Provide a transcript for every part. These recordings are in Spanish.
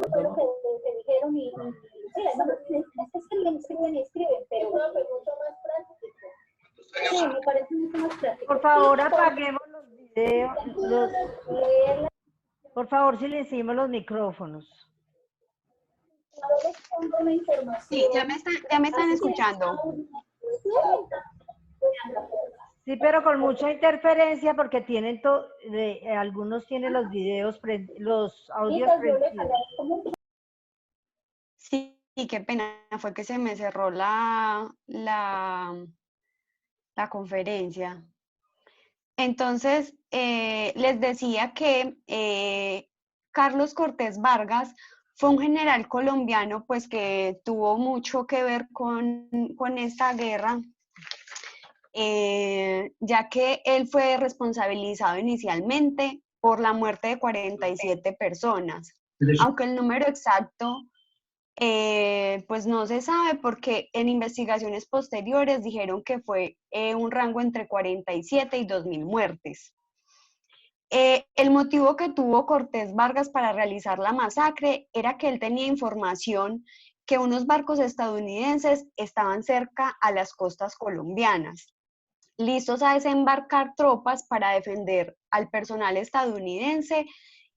fue lo que dijeron y sí, no, escriben, pero no, pero mucho más práctico. Sí, me parece mucho más práctico. Por favor, apaguemos los videos. Por favor, silenciemos los micrófonos. Sí, ya me están escuchando. Sí, pero con mucha interferencia porque tienen algunos tienen los videos, los audios prendidos. Sí, qué pena, fue que se me cerró la conferencia. Entonces, les decía que Carlos Cortés Vargas fue un general colombiano pues que tuvo mucho que ver con esta guerra, ya que él fue responsabilizado inicialmente por la muerte de 47 personas, aunque el número exacto pues no se sabe porque en investigaciones posteriores dijeron que fue un rango entre 47 y 2.000 muertes. El motivo que tuvo Cortés Vargas para realizar la masacre era que él tenía información que unos barcos estadounidenses estaban cerca a las costas colombianas, listos a desembarcar tropas para defender al personal estadounidense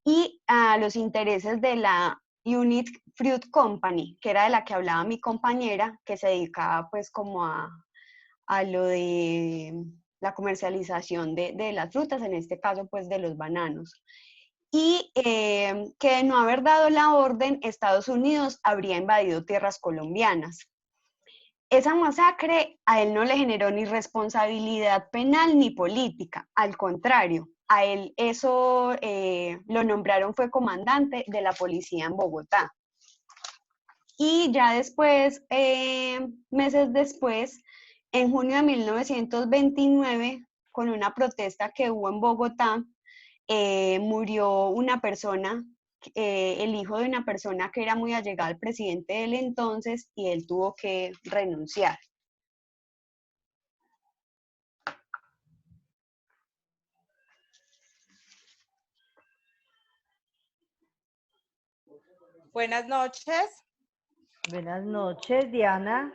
y a los intereses de la Unit Fruit Company, que era de la que hablaba mi compañera, que se dedicaba pues como a lo de la comercialización de las frutas, en este caso pues de los bananos. Y que de no haber dado la orden, Estados Unidos habría invadido tierras colombianas. Esa masacre a él no le generó ni responsabilidad penal ni política, al contrario, a él eso lo nombraron fue comandante de la policía en Bogotá. Y ya después, meses después, en junio de 1929, con una protesta que hubo en Bogotá, murió una persona, el hijo de una persona que era muy allegada al presidente del entonces y él tuvo que renunciar. Buenas noches. Buenas noches, Diana.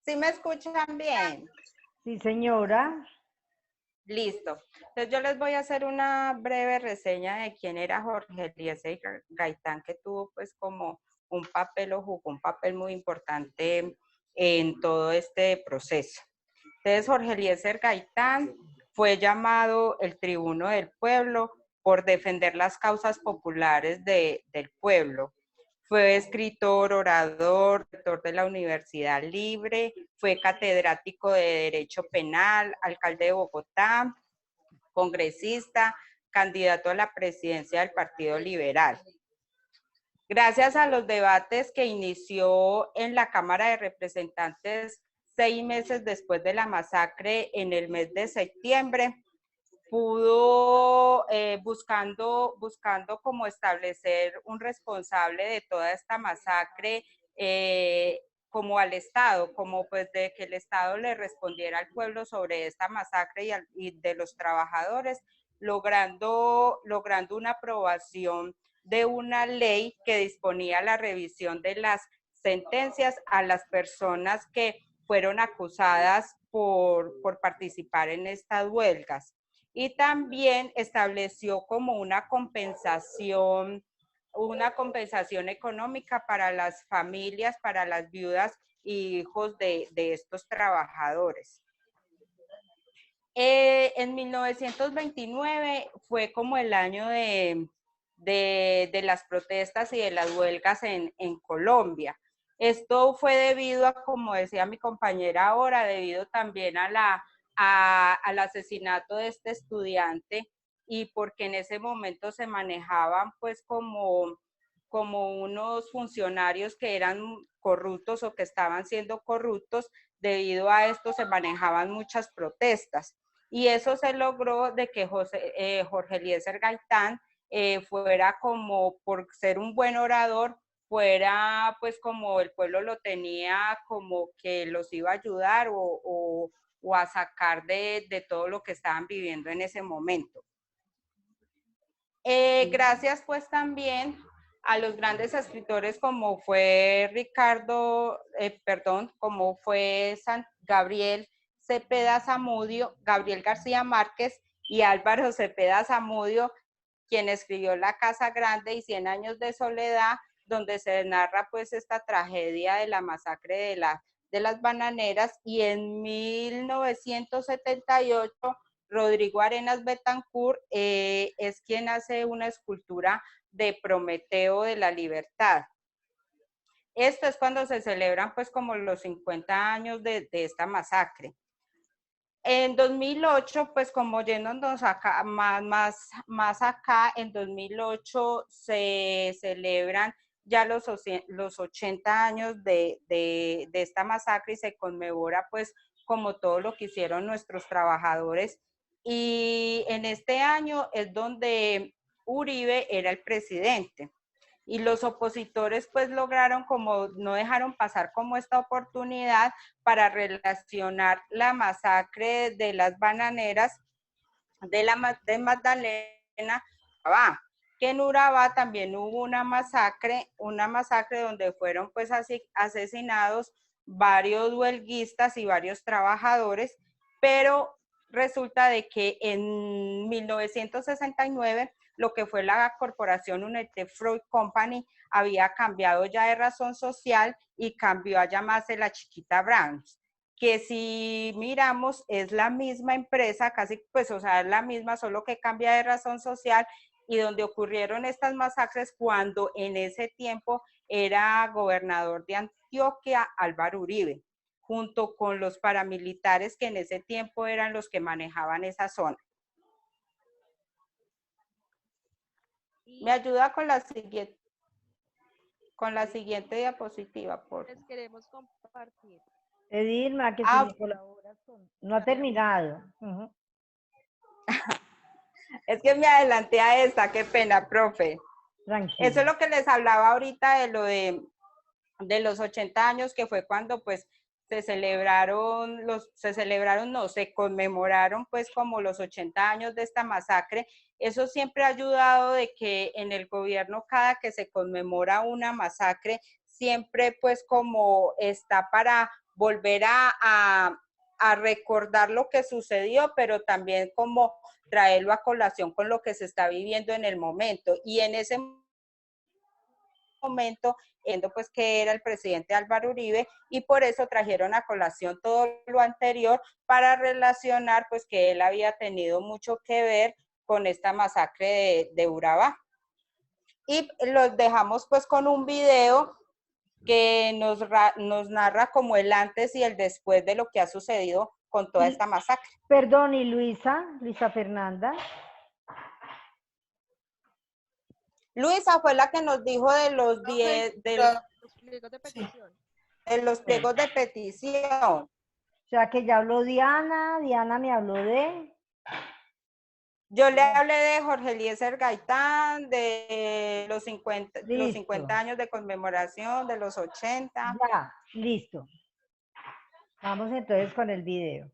¿Sí me escuchan bien? Sí, señora. Listo. Entonces yo les voy a hacer una breve reseña de quién era Jorge Eliezer Gaitán, que tuvo pues como un papel o jugó un papel muy importante en todo este proceso. Entonces Jorge Eliezer Gaitán fue llamado el tribuno del pueblo por defender las causas populares del pueblo. Fue escritor, orador, rector de la Universidad Libre, fue catedrático de Derecho Penal, alcalde de Bogotá, congresista, candidato a la presidencia del Partido Liberal. Gracias a los debates que inició en la Cámara de Representantes 6 meses después de la masacre en el mes de septiembre, pudo, buscando como establecer un responsable de toda esta masacre, como al Estado, como pues de que el Estado le respondiera al pueblo sobre esta masacre y de los trabajadores, logrando una aprobación de una ley que disponía la revisión de las sentencias a las personas que fueron acusadas por participar en estas huelgas. Y también estableció como una compensación económica para las familias, para las viudas y hijos de estos trabajadores. En 1929 fue como el año de las protestas y de las huelgas en Colombia. Esto fue debido a, como decía mi compañera ahora, debido también al asesinato de este estudiante y porque en ese momento se manejaban pues como unos funcionarios que eran corruptos o que estaban siendo corruptos. Debido a esto se manejaban muchas protestas y eso se logró de que Jorge Eliezer Gaitán fuera como, por ser un buen orador, fuera pues como el pueblo lo tenía como que los iba a ayudar o a sacar de todo lo que estaban viviendo en ese momento. Gracias pues también a los grandes escritores como fue como fue Gabriel Cepeda Zamudio, Gabriel García Márquez y Álvaro Cepeda Zamudio, quien escribió La Casa Grande y 100 años de soledad, donde se narra pues esta tragedia de la masacre de las bananeras, y en 1978 Rodrigo Arenas Betancourt es quien hace una escultura de Prometeo de la Libertad. Esto es cuando se celebran pues como los 50 años de esta masacre. En 2008, pues como yéndonos acá, más acá, en 2008 se celebran ya los 80 años de esta masacre y se conmemora pues como todo lo que hicieron nuestros trabajadores. Y en este año es donde Uribe era el presidente. Y los opositores pues lograron como, no dejaron pasar como esta oportunidad para relacionar la masacre de las bananeras de Magdalena, que en Urabá también hubo una masacre donde fueron pues asesinados varios huelguistas y varios trabajadores, pero resulta de que en 1969 lo que fue la corporación United Fruit Company había cambiado ya de razón social y cambió a llamarse la Chiquita Brands, que si miramos es la misma empresa, casi pues, o sea, es la misma, solo que cambia de razón social, y donde ocurrieron estas masacres cuando en ese tiempo era gobernador de Antioquia Álvaro Uribe, junto con los paramilitares que en ese tiempo eran los que manejaban esa zona. Me ayuda con la siguiente diapositiva, por favor. Les queremos compartir. Edilma, que si me colaboras con... No ha terminado. Es que me adelanté a esta, qué pena, profe. Tranquilo. Eso es lo que les hablaba ahorita de lo de los 80 años, que fue cuando pues se conmemoraron pues como los 80 años de esta masacre. Eso siempre ha ayudado de que en el gobierno cada que se conmemora una masacre, siempre pues como está para volver a recordar lo que sucedió, pero también como traerlo a colación con lo que se está viviendo en el momento. Y en ese momento, viendo pues que era el presidente Álvaro Uribe, y por eso trajeron a colación todo lo anterior para relacionar pues que él había tenido mucho que ver con esta masacre de Urabá. Y los dejamos pues con un video que nos narra como el antes y el después de lo que ha sucedido con toda esta masacre. Perdón, ¿y Luisa Fernanda? Luisa fue la que nos dijo de los 10, de los pliegos de petición. De los pliegos de petición. O sea que ya habló Diana me habló de... Yo le hablé de Jorge Eliezer Gaitán, de los 50 años de conmemoración, de los 80. Ya, listo. Vamos entonces con el video.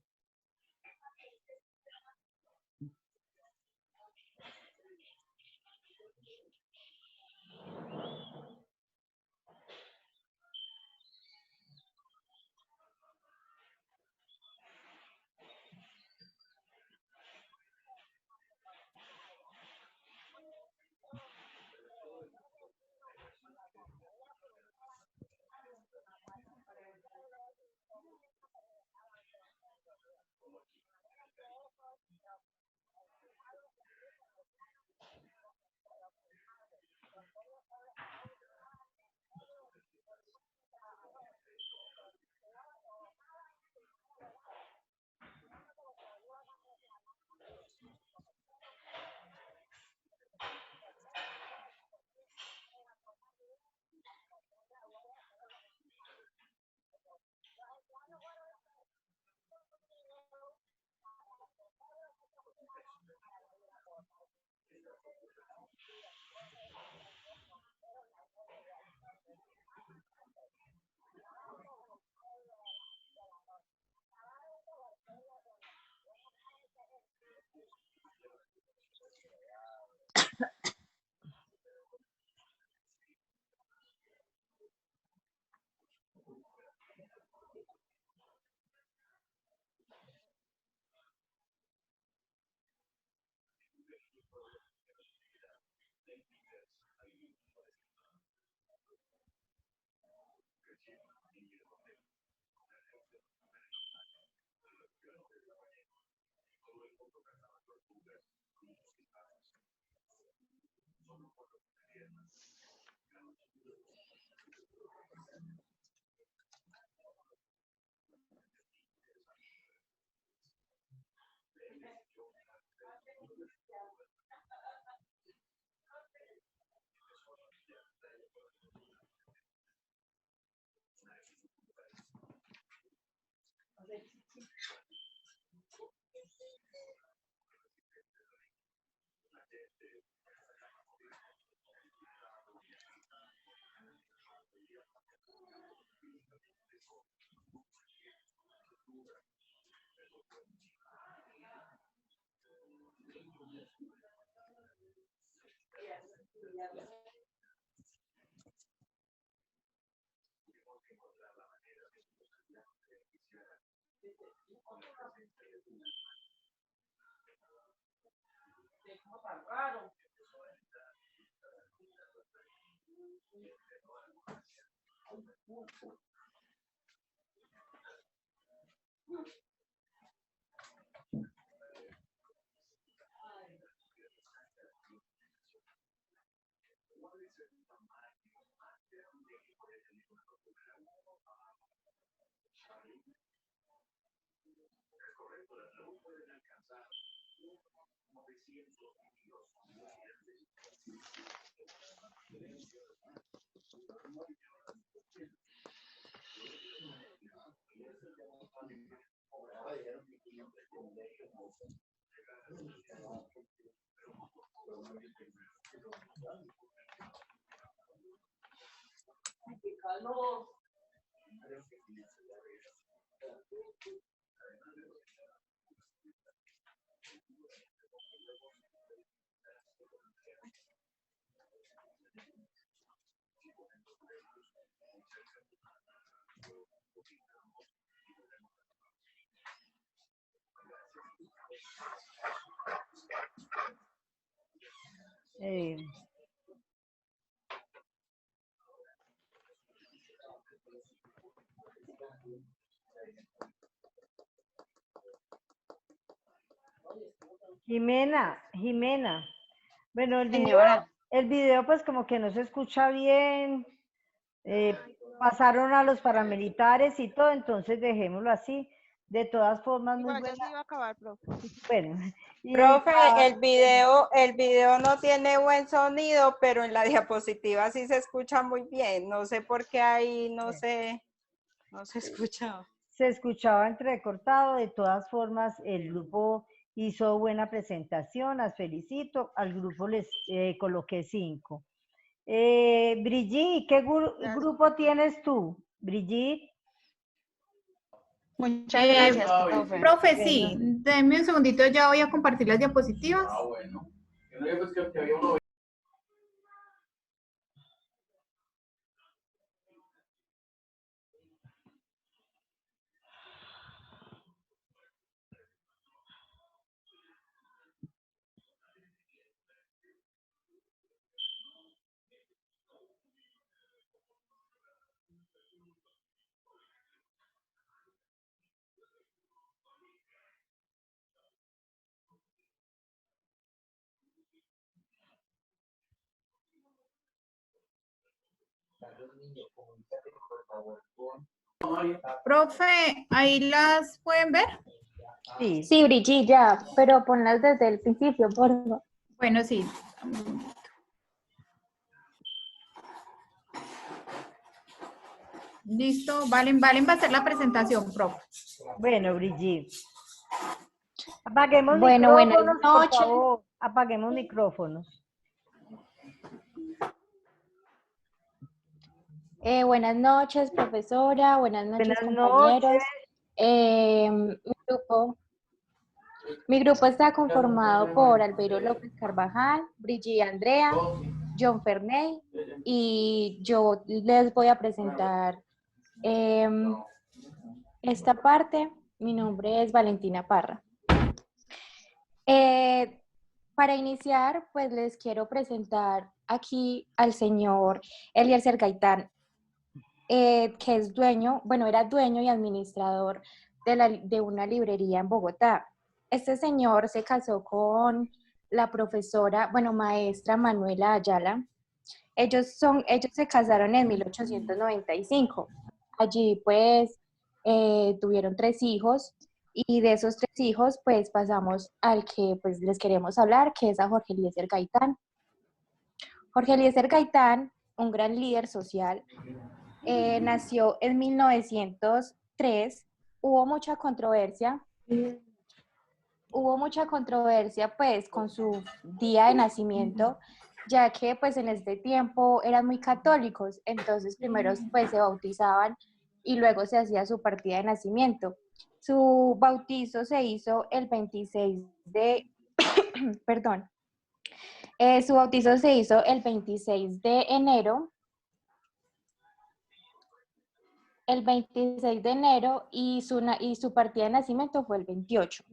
Eh, Jimena. Bueno, Señora. el video pues como que no se escucha bien. Pasaron a los paramilitares y todo, entonces dejémoslo así. De todas formas, muy Igual ya se buena. iba a acabar, profe. Bueno, y Profe, el video no tiene buen sonido, pero en la diapositiva sí se escucha muy bien. No sé por qué ahí no se escucha. se escuchaba entrecortado. De todas formas, el grupo hizo buena presentación, las felicito. Al grupo les coloqué 5. Brigitte, ¿qué Gracias, grupo profe. tienes tú? Brigitte. Muchas gracias, profe. Profe, Bueno. sí, denme un segundito, ya voy a compartir las diapositivas. Bueno. Profe, ¿ahí las pueden ver? Sí. Sí, Brigitte, ya, pero ponlas desde el principio, por favor. Bueno, sí. Listo, Valen va a hacer la presentación, profe. Bueno, Brigitte. Apaguemos Bueno, buenas micrófonos, por noches. favor. Apaguemos micrófonos. Buenas noches, profesora. Buenas noches, Buenas compañeros. noches. Mi grupo está conformado por Albeiro López Carvajal, Brigitte Andrea, John Ferney, y yo les voy a presentar esta parte. Mi nombre es Valentina Parra. Para iniciar, pues les quiero presentar aquí al señor Eliezer Gaitán, que es dueño, bueno, era dueño y administrador de una librería en Bogotá. este señor se casó con la profesora, bueno, maestra Manuela Ayala. Ellos se casaron en 1895. Allí pues tuvieron 3 hijos y de esos 3 hijos pues pasamos al que pues les queremos hablar, que es a Jorge Eliezer Gaitán. Jorge Eliezer Gaitán, un gran líder social, nació en 1903. Hubo mucha controversia pues con su día de nacimiento, ya que pues en este tiempo eran muy católicos, entonces primero pues se bautizaban y luego se hacía su partida de nacimiento. Su bautizo se hizo el 26 de, perdón, su bautizo se hizo el 26 de enero, y su partida de nacimiento fue el 28.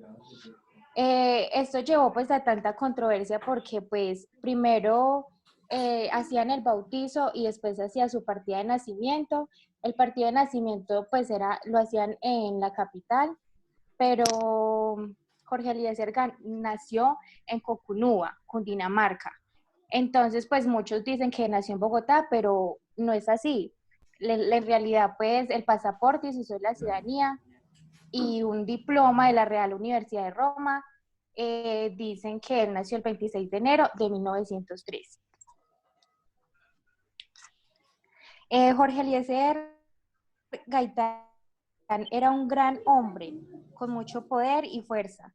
Esto llevó pues a tanta controversia porque pues primero hacían el bautizo y después hacía su partida de nacimiento. El partido de nacimiento pues lo hacían en la capital, pero Jorge Eliezer nació en Cocunúa, Cundinamarca. Entonces pues muchos dicen que nació en Bogotá, pero no es así. En realidad pues el pasaporte y su la ciudadanía y un diploma de la Real Universidad de Roma dicen que él nació el 26 de enero de 1903. Jorge Eliezer Gaitán era un gran hombre con mucho poder y fuerza.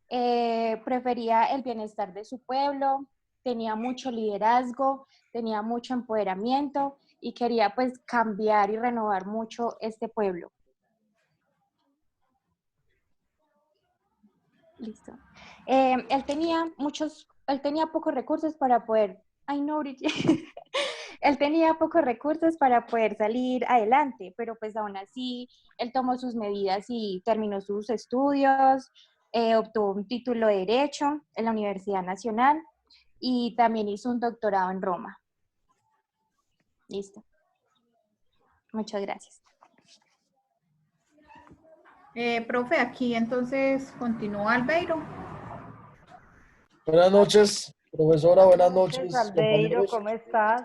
Prefería el bienestar de su pueblo, tenía mucho liderazgo, tenía mucho empoderamiento y quería pues cambiar y renovar mucho este pueblo. Listo. Él tenía pocos recursos para poder, él tenía pocos recursos para poder salir adelante, pero pues aún así él tomó sus medidas y terminó sus estudios, obtuvo un título de Derecho en la Universidad Nacional y también hizo un doctorado en Roma. Listo. Muchas gracias. Profe, aquí entonces continúa Albeiro. Buenas noches, profesora, buenas noches, Albeiro, compañeros. ¿cómo estás?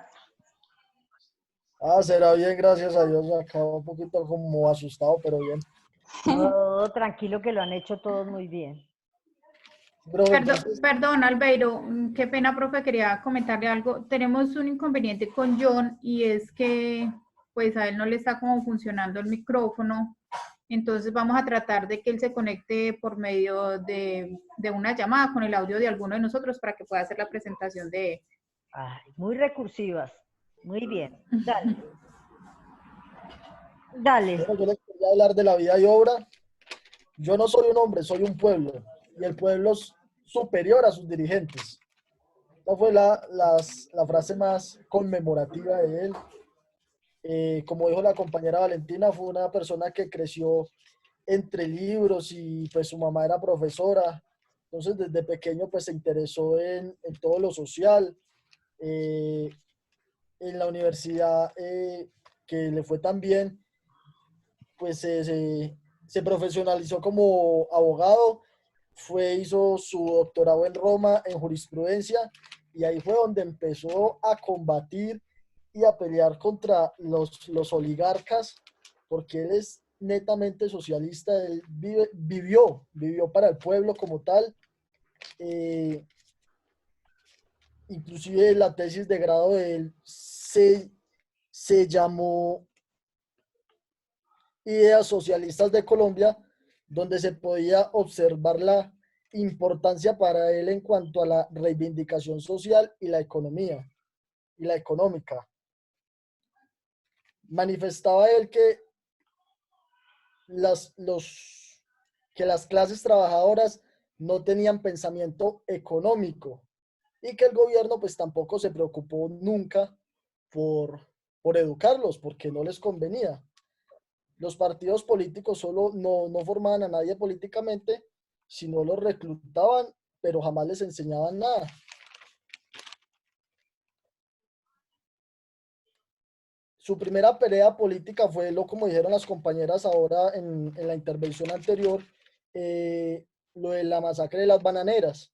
Será bien, gracias a Dios. Acá un poquito como asustado, pero bien. No, tranquilo que lo han hecho todos muy bien. Profe, Perdón, Albeiro, qué pena, profe, quería comentarle algo. Tenemos un inconveniente con John y es que pues a él no le está como funcionando el micrófono. Entonces vamos a tratar de que él se conecte por medio de una llamada con el audio de alguno de nosotros para que pueda hacer la presentación de él. Ay, muy recursivas. Muy bien. Dale. Dale. Bueno, yo les quería hablar de la vida y obra. Yo no soy un hombre, soy un pueblo. Y el pueblo es superior a sus dirigentes. Esta fue la frase más conmemorativa de él. Como dijo la compañera Valentina, fue una persona que creció entre libros y pues su mamá era profesora. Entonces desde pequeño pues se interesó en todo lo social. En la universidad que le fue tan bien, pues se profesionalizó como abogado, hizo su doctorado en Roma en jurisprudencia y ahí fue donde empezó a combatir y a pelear contra los oligarcas, porque él es netamente socialista, él vivió para el pueblo como tal. Inclusive la tesis de grado de él se llamó Ideas Socialistas de Colombia, donde se podía observar la importancia para él en cuanto a la reivindicación social y la economía y la económica. Manifestaba él que las clases trabajadoras no tenían pensamiento económico y que el gobierno pues tampoco se preocupó nunca por educarlos porque no les convenía. Los partidos políticos solo no formaban a nadie políticamente, sino los reclutaban, pero jamás les enseñaban nada. Su primera pelea política fue, como dijeron las compañeras ahora en la intervención anterior, lo de la masacre de las bananeras.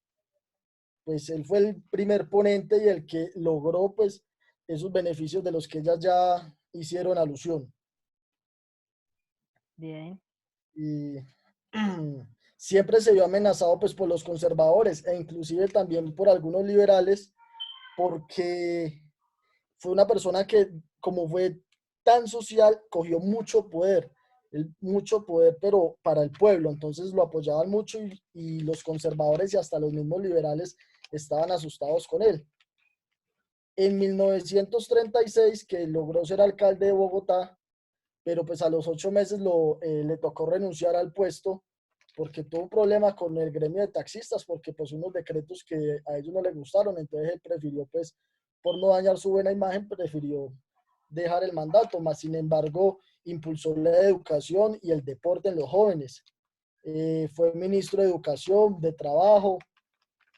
Pues él fue el primer ponente y el que logró pues esos beneficios de los que ellas ya hicieron alusión. Bien. Y siempre se vio amenazado pues por los conservadores e inclusive también por algunos liberales, porque fue una persona que, como fue tan social, cogió mucho poder, pero para el pueblo. Entonces lo apoyaban mucho y los conservadores y hasta los mismos liberales estaban asustados con él. En 1936, que logró ser alcalde de Bogotá, pero pues a los 8 meses le tocó renunciar al puesto porque tuvo un problema con el gremio de taxistas, porque pues unos decretos que a ellos no les gustaron, entonces él prefirió pues, por no dañar su buena imagen, prefirió dejar el mandato, más sin embargo impulsó la educación y el deporte en los jóvenes. Fue ministro de Educación, de Trabajo,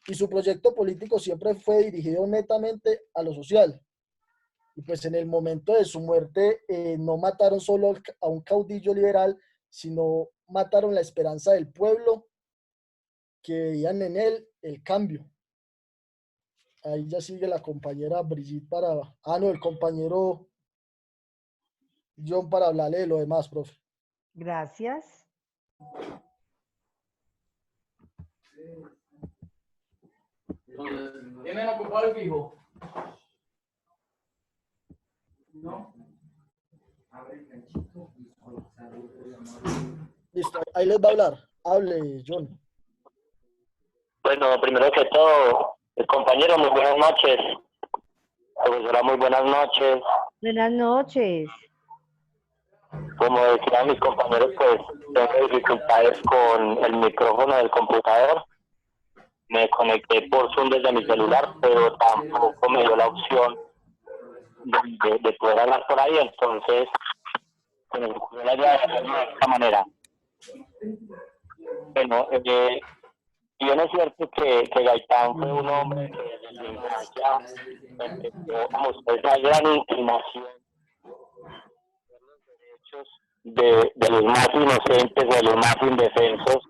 y su proyecto político siempre fue dirigido netamente a lo social. Y pues en el momento de su muerte no mataron solo a un caudillo liberal, sino mataron la esperanza del pueblo que veían en él el cambio. Ahí ya sigue la compañera Brigitte para... Ah, no, el compañero John para hablarle de lo demás, profe. Gracias. ¿Tienen ocupado el fijo? ¿No? Listo, ahí les va a hablar. Hable, John. Bueno, primero que todo, compañero, muy buenas noches. Profesora, muy buenas noches. Buenas noches. Como decían mis compañeros, pues tengo dificultades con el micrófono del computador. Me conecté por Zoom desde mi celular, pero tampoco me dio la opción de poder hablar por ahí, entonces se me ocurrió la idea de hacerlo de esta manera. Bueno, bien es cierto que Gaitán fue un hombre que desde su infancia empezó a mostrar esa gran inclinación por los derechos de los más inocentes, de los más indefensos.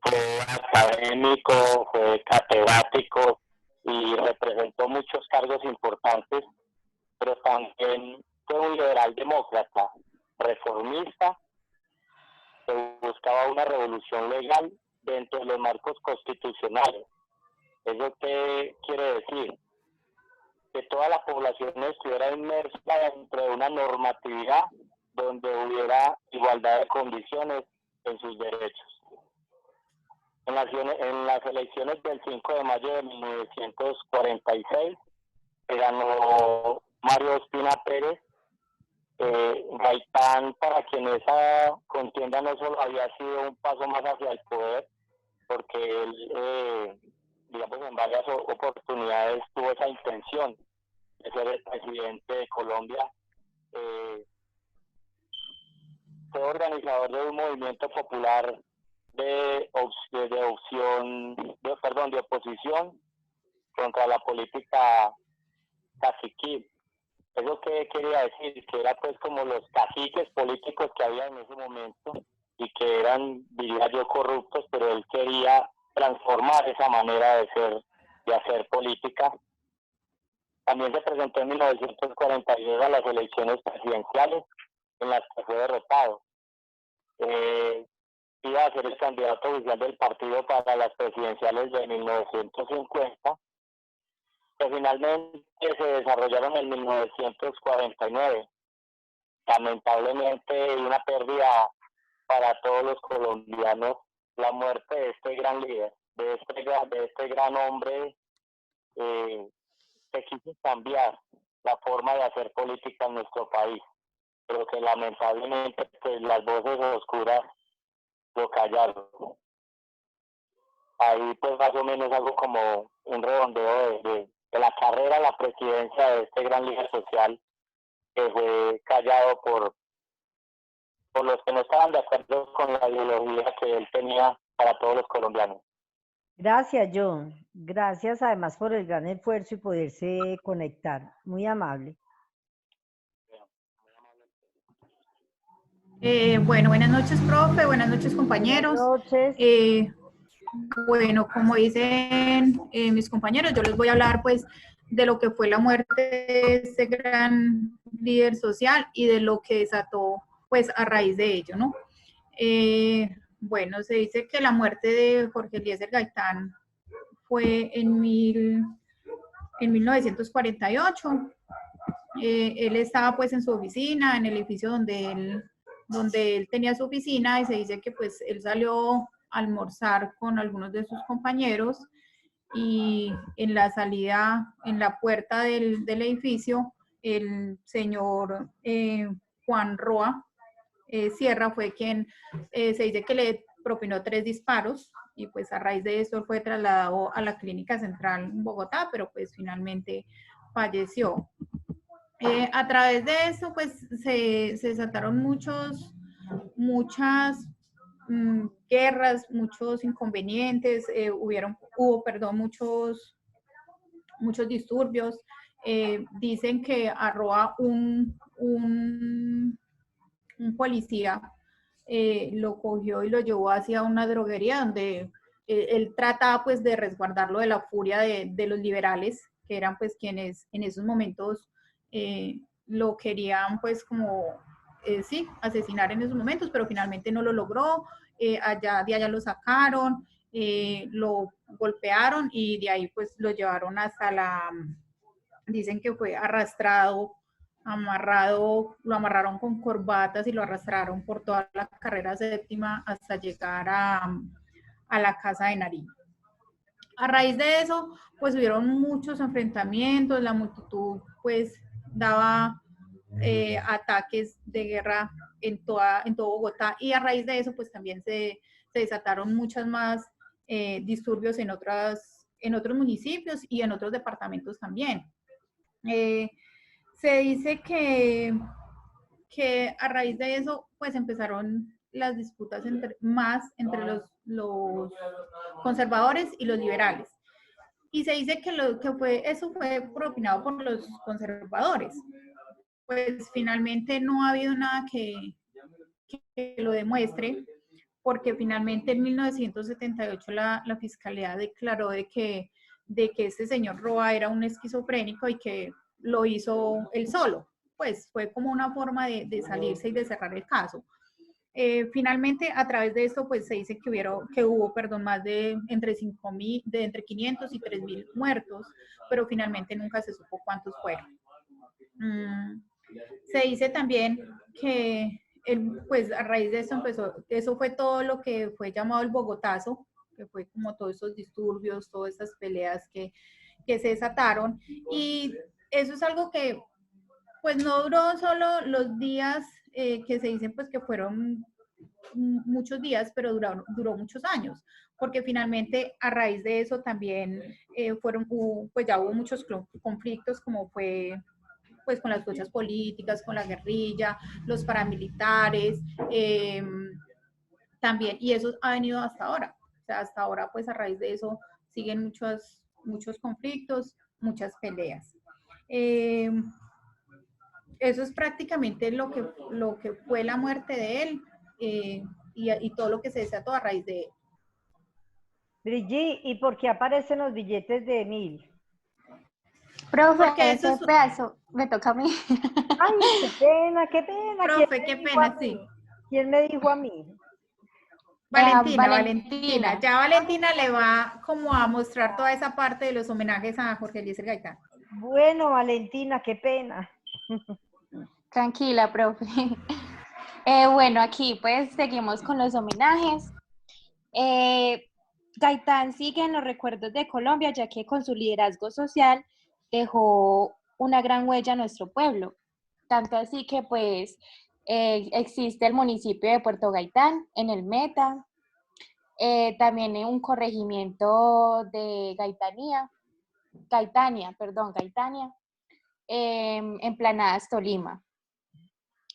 Fue académico, fue catedrático y representó muchos cargos importantes, pero también fue un liberal demócrata, reformista, que buscaba una revolución legal dentro de los marcos constitucionales. ¿Eso qué quiere decir? Que toda la población estuviera inmersa dentro de una normatividad donde hubiera igualdad de condiciones en sus derechos. En las elecciones del 5 de mayo de 1946 ganó Mario Ospina Pérez. Gaitán, para quien esa contienda no solo había sido un paso más hacia el poder, porque él, digamos, en varias oportunidades tuvo esa intención de ser el presidente de Colombia. Fue organizador de un movimiento popular de oposición contra la política caciquil. ¿Eso qué quería decir? Que era pues como los caciques políticos que había en ese momento y que eran, diría yo, corruptos, pero él quería transformar esa manera de hacer política. También se presentó en 1942 a las elecciones presidenciales, en las que fue derrotado. Iba a ser el candidato oficial del partido para las presidenciales de 1950, que finalmente se desarrollaron en 1949. Lamentablemente, una pérdida para todos los colombianos, la muerte de este gran líder, de este gran hombre que quiso cambiar la forma de hacer política en nuestro país, pero que lamentablemente pues, las voces oscuras lo callaron. Ahí pues más o menos algo como un redondeo de la carrera a la presidencia de este gran líder social que fue callado por los que no estaban de acuerdo con la ideología que él tenía para todos los colombianos. Gracias, John. Gracias además por el gran esfuerzo y poderse conectar. Muy amable. Bueno, buenas noches, profe, buenas noches, compañeros. Buenas noches. Bueno, como dicen mis compañeros, yo les voy a hablar pues de lo que fue la muerte de este gran líder social y de lo que desató pues a raíz de ello, ¿no? Bueno, se dice que la muerte de Jorge Eliezer Gaitán fue en 1948. Él estaba pues en su oficina, en el edificio donde él tenía su oficina, y se dice que pues él salió a almorzar con algunos de sus compañeros, y en la salida, en la puerta del edificio, el señor Juan Roa Sierra fue quien se dice que le propinó 3 disparos, y pues a raíz de eso fue trasladado a la clínica central en Bogotá, pero pues finalmente falleció. A través de eso, pues se desataron muchas guerras, muchos inconvenientes, hubo muchos disturbios. Dicen que arroba un policía lo cogió y lo llevó hacia una droguería donde él trataba pues de resguardarlo de la furia de los liberales, que eran pues quienes en esos momentos lo querían pues como, sí, asesinar en esos momentos, pero finalmente no lo logró. De allá lo sacaron, lo golpearon, y de ahí pues lo llevaron dicen que fue arrastrado, lo amarraron con corbatas y lo arrastraron por toda la carrera séptima hasta llegar a la casa de Nariño. A raíz de eso, pues hubieron muchos enfrentamientos, la multitud pues daba ataques de guerra en todo Bogotá, y a raíz de eso pues también se desataron muchas más disturbios en otros municipios y en otros departamentos también. Se dice que a raíz de eso pues empezaron las disputas entre los conservadores y los liberales. Y se dice que eso fue propinado por los conservadores. Pues finalmente no ha habido nada que lo demuestre, porque finalmente en 1978 la Fiscalía declaró de que este señor Roa era un esquizofrénico y que lo hizo él solo. Pues fue como una forma de salirse y de cerrar el caso. Finalmente, a través de esto, pues se dice que hubo más de entre 500 y 3.000 muertos, pero finalmente nunca se supo cuántos fueron. Se dice también que pues a raíz de eso eso fue todo lo que fue llamado el Bogotazo, que fue como todos esos disturbios, todas esas peleas que se desataron, y eso es algo que pues no duró solo los días que se dicen pues que fueron muchos días, pero duró muchos años, porque finalmente a raíz de eso también pues ya hubo muchos conflictos, como fue pues con las fuerzas políticas, con la guerrilla, los paramilitares, también, y eso ha venido hasta ahora. O sea, hasta ahora pues a raíz de eso siguen muchos conflictos, muchas peleas. Eso es prácticamente lo que fue la muerte de él, y todo lo que se desató a raíz de él. Brigitte, ¿y por qué aparecen los billetes de 1000? Profe, ese pedazo me toca a mí. Ay, qué pena, qué pena. Profe, qué pena, sí. ¿Quién me dijo a mí? Valentina. Ya Valentina le va como a mostrar toda esa parte de los homenajes a Jorge Eliezer Gaitán. Bueno, Valentina, qué pena. Tranquila, profe. Bueno, aquí pues seguimos con los homenajes. Gaitán sigue en los recuerdos de Colombia, ya que con su liderazgo social dejó una gran huella a nuestro pueblo. Tanto así que pues existe el municipio de Puerto Gaitán en el Meta, también un corregimiento de Gaitania, en Planadas, Tolima.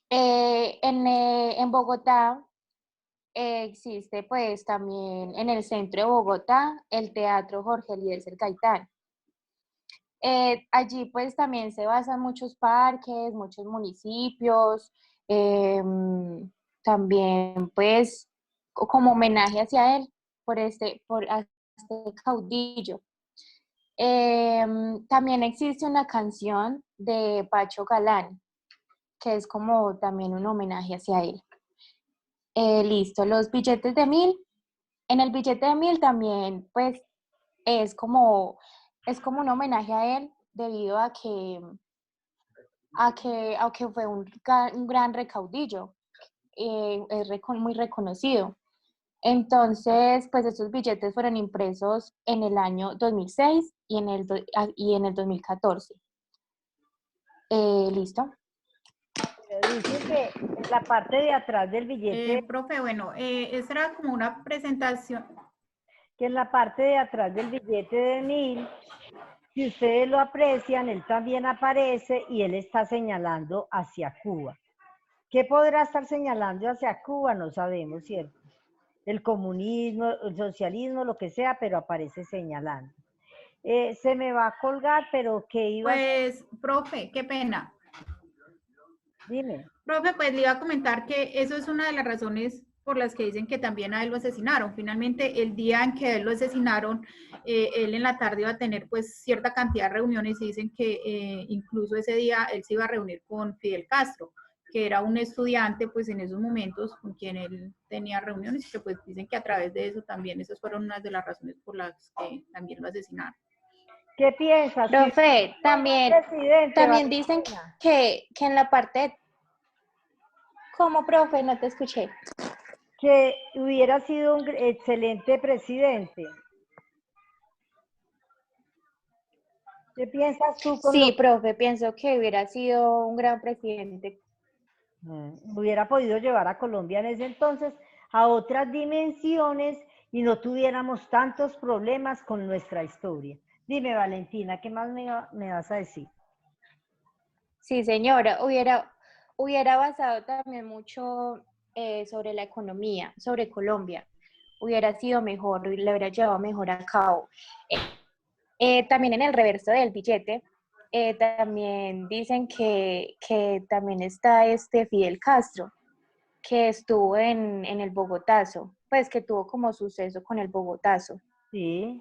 En Bogotá existe pues también en el centro de Bogotá el Teatro Jorge Eliezer Gaitán. Allí pues también se basan muchos parques, muchos municipios, también pues como homenaje hacia él a este caudillo. También existe una canción de Pacho Galán, que es como también un homenaje hacia él. Listo, los billetes de 1000. En el billete de 1000 también, pues, es como un homenaje a él debido a que fue un gran recaudillo, muy reconocido. Entonces, pues estos billetes fueron impresos en el año 2006 y en el 2014. ¿Listo? Dice que en la parte de atrás del billete, Profe, bueno, esta era como una presentación. que en la parte de atrás del billete de 1000, si ustedes lo aprecian, él también aparece y él está señalando hacia Cuba. ¿Qué podrá estar señalando hacia Cuba? No sabemos, ¿cierto? El comunismo, el socialismo, lo que sea, pero aparece señalando. Se me va a colgar, pero ¿qué iba a decir? Pues, profe, qué pena. Dime. Profe, pues le iba a comentar que eso es una de las razones por las que dicen que también a él lo asesinaron. Finalmente, el día en que a él lo asesinaron, él en la tarde iba a tener pues cierta cantidad de reuniones y dicen que incluso ese día él se iba a reunir con Fidel Castro, que era un estudiante pues en esos momentos con quien él tenía reuniones y que pues dicen que a través de eso también, esas fueron unas de las razones por las que también lo asesinaron. ¿Qué piensas? Profe, también dicen Valentina, que en la parte... ¿Cómo, profe? No te escuché. que hubiera sido un excelente presidente. ¿Qué piensas tú con Sí, profe, pienso que hubiera sido un gran presidente. hubiera podido llevar a Colombia en ese entonces a otras dimensiones y no tuviéramos tantos problemas con nuestra historia? Dime, Valentina, ¿qué más me vas a decir? Sí, señora, hubiera basado también mucho sobre la economía, sobre Colombia. Hubiera sido mejor, le hubiera llevado mejor a cabo. También en el reverso del billete, también dicen que también está Fidel Castro, que estuvo en el Bogotazo, pues que tuvo como suceso con el Bogotazo. Sí.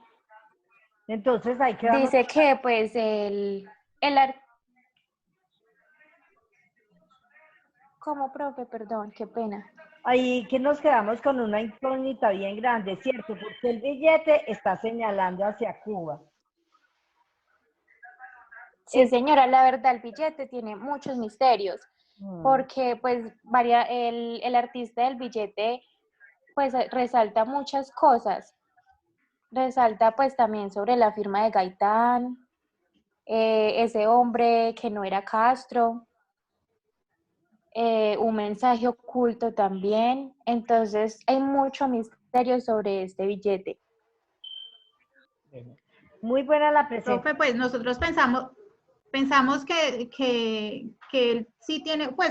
Entonces ahí quedamos. Dice que pues ¿Cómo, profe? Perdón, qué pena. Ahí que nos quedamos con una incógnita bien grande, ¿cierto? Porque el billete está señalando hacia Cuba. Sí, señora, la verdad el billete tiene muchos misterios, porque pues el artista del billete pues resalta muchas cosas. Resalta pues también sobre la firma de Gaitán, ese hombre que no era Castro, un mensaje oculto también. Entonces hay mucho misterio sobre este billete. Muy buena la presentación. Profe, pues nosotros pensamos que él sí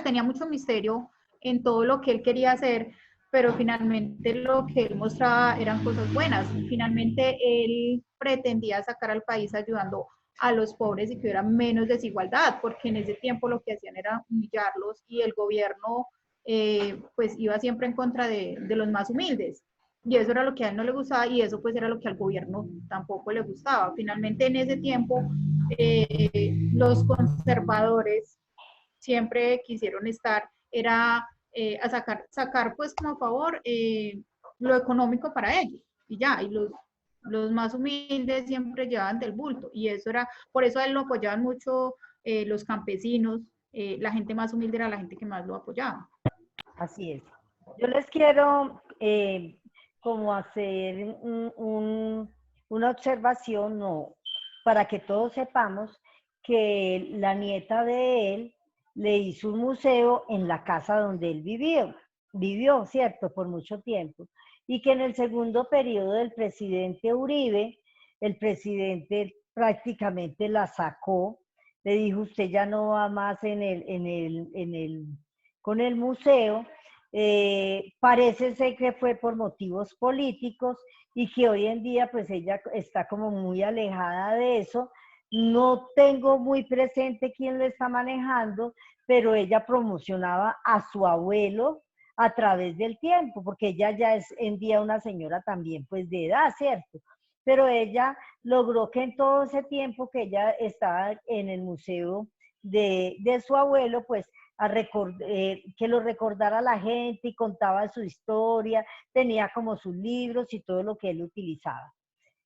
tenía mucho misterio en todo lo que él quería hacer, pero finalmente lo que él mostraba eran cosas buenas. Finalmente él pretendía sacar al país ayudando a los pobres y que hubiera menos desigualdad, porque en ese tiempo lo que hacían era humillarlos y el gobierno pues iba siempre en contra de los más humildes. Y eso era lo que a él no le gustaba y eso pues era lo que al gobierno tampoco le gustaba. Finalmente en ese tiempo los conservadores siempre quisieron era a sacar pues como a favor lo económico para ellos y ya, y los más humildes siempre llevaban del bulto y eso era, por eso a él lo apoyaban mucho los campesinos, la gente más humilde era la gente que más lo apoyaba. Así es. Yo les quiero como hacer una observación, no, para que todos sepamos que la nieta de él le hizo un museo en la casa donde él vivió, ¿cierto? Por mucho tiempo. Y que en el segundo periodo del presidente Uribe, el presidente prácticamente la sacó, le dijo, usted ya no va más con el museo. Parece ser que fue por motivos políticos y que hoy en día pues ella está como muy alejada de eso. No tengo muy presente quién lo está manejando, pero ella promocionaba a su abuelo, a través del tiempo, porque ella ya es en día una señora también pues de edad, ¿cierto? Pero ella logró que en todo ese tiempo que ella estaba en el museo de su abuelo, pues que lo recordara la gente y contaba su historia, tenía como sus libros y todo lo que él utilizaba.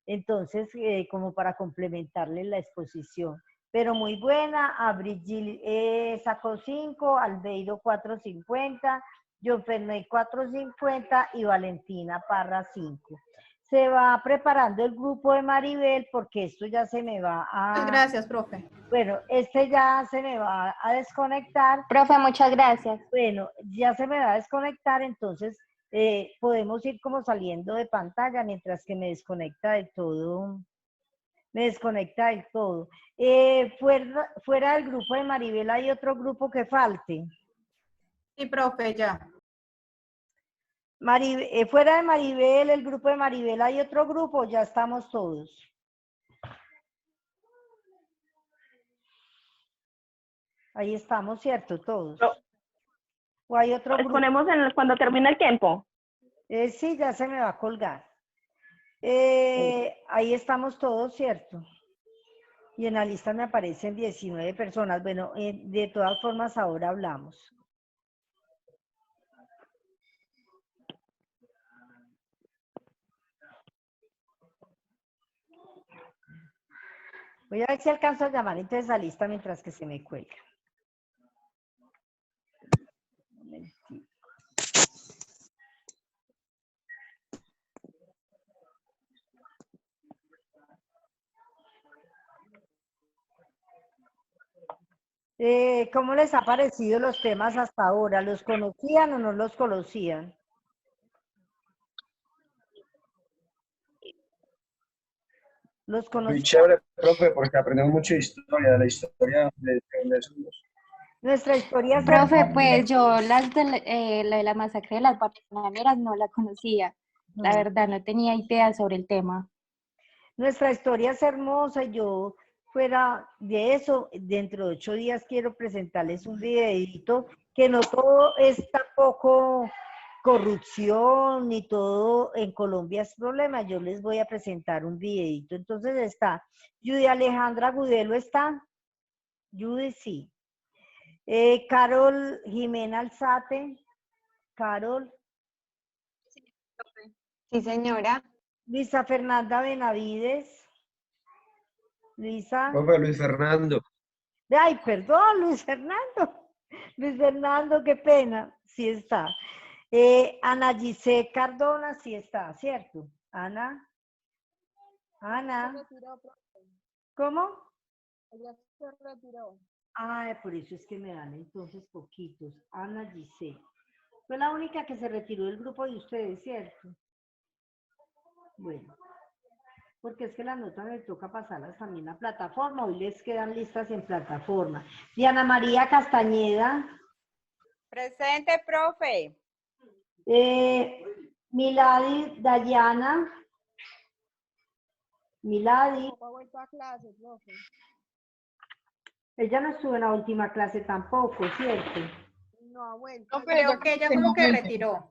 Entonces, como para complementarle la exposición. Pero muy buena, a Brigitte sacó 5, Albeiro 4.50, John Ferney 4.50 y Valentina Parra 5. Se va preparando el grupo de Maribel porque esto ya se me va a... Muchas gracias, profe. Bueno, este ya se me va a desconectar. Profe, muchas gracias. Bueno, ya se me va a desconectar, entonces podemos ir como saliendo de pantalla mientras que me desconecta del todo. Me desconecta del todo. Fuera del grupo de Maribel, ¿hay otro grupo que falte? Sí, profe, ya. Fuera de Maribel, el grupo de Maribel, ¿hay otro grupo? Ya estamos todos. Ahí estamos, ¿cierto? Todos. No. ¿O hay otro grupo? Ponemos cuando termine el tiempo. Sí, ya se me va a colgar. Ahí estamos todos, ¿cierto? Y en la lista me aparecen 19 personas. Bueno, de todas formas ahora hablamos. Voy a ver si alcanzo a llamar entonces a lista mientras que se me cuelga. ¿Cómo les ha parecido los temas hasta ahora? ¿Los conocían o no los conocían? ¿Los conocían? Muy chévere, profe, porque aprendemos mucho de historia, de la historia de somos. Nuestra historia... Profe, pues yo la de la masacre de las bananeras no la conocía. La verdad, no tenía idea sobre el tema. Nuestra historia es hermosa y yo, fuera de eso, dentro de 8 días quiero presentarles un videito que no todo es tampoco corrupción ni todo en Colombia es problema. Yo les voy a presentar un videito. Entonces está Judy Alejandra Gudelo, ¿está? Judy, sí. Carol Jimena Alzate. Carol. Sí, señora. Luisa Fernanda Benavides. Luisa. Profe, Luis Fernando. Ay, perdón, Luis Fernando. Luis Fernando, qué pena. Sí está. Ana Giselle Cardona, sí está, ¿cierto? Ana. Ana. Se retiró, profe. ¿Cómo? Ella se retiró. Ay, por eso es que me dan entonces poquitos. Ana Giselle. Fue la única que se retiró del grupo de ustedes, ¿cierto? Bueno. Porque es que las notas me toca pasarlas también a plataforma. Hoy les quedan listas en plataforma. Diana María Castañeda. Presente, profe. Milady Dayana. Milady. No ha vuelto a clase, profe. Ella no estuvo en la última clase tampoco, ¿cierto? No ha vuelto. No, creo que ella como que retiró.